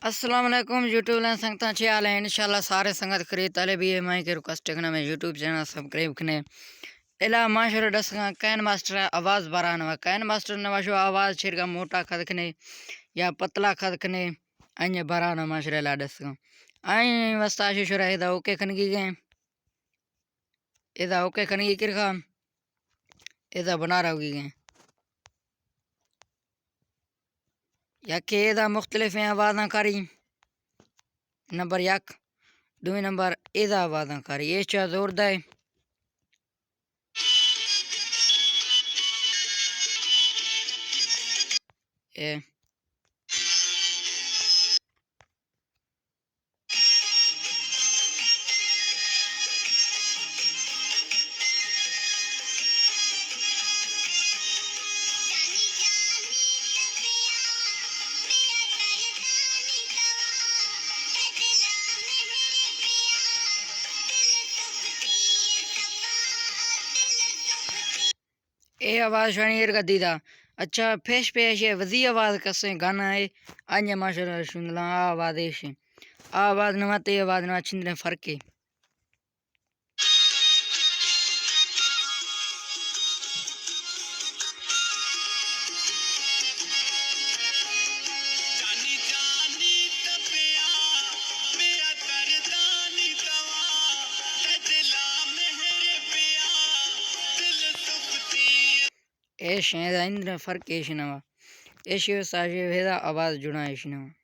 अस्सलाम वालेकुम YouTube line संगता अच्छे हाल है इंशाल्लाह सारे संगत खरीद ताले भी है माई के रिक्वेस्ट करना मैं यूट्यूब चैनल सब्सक्राइब करने इला माशर दसगा कैन मास्टर आवाज़ बारा नवा कैन मास्टर नवा शो आवाज़ छिरगा मोटा खदकने या पतला खदकने अन्य बारा न माशर ला दसगा आई वस्ता शुरा इदा ओके खनगी गए इदा ओके खनगी किरखा इदा बना रहोगी गए या के इदा मुख्तलिफ आवाज़ा करी नंबर एक दुई नंबर इदा आवाज़ा करी ये चा जोर दे ए ए आवाज़ शनीर का दीदा अच्छा फेश पेश है वजी आवाज़ कसे गाना है अन्य माशाल्लाह सुनला आवाज़ है आवाज़ नवाते आवाज़ नवा छिंदने फर्क है ऐश है इंद्र फर्क ऐश नवा ऐश साजे वेदा आवाज़ जुड़ा ऐश नवा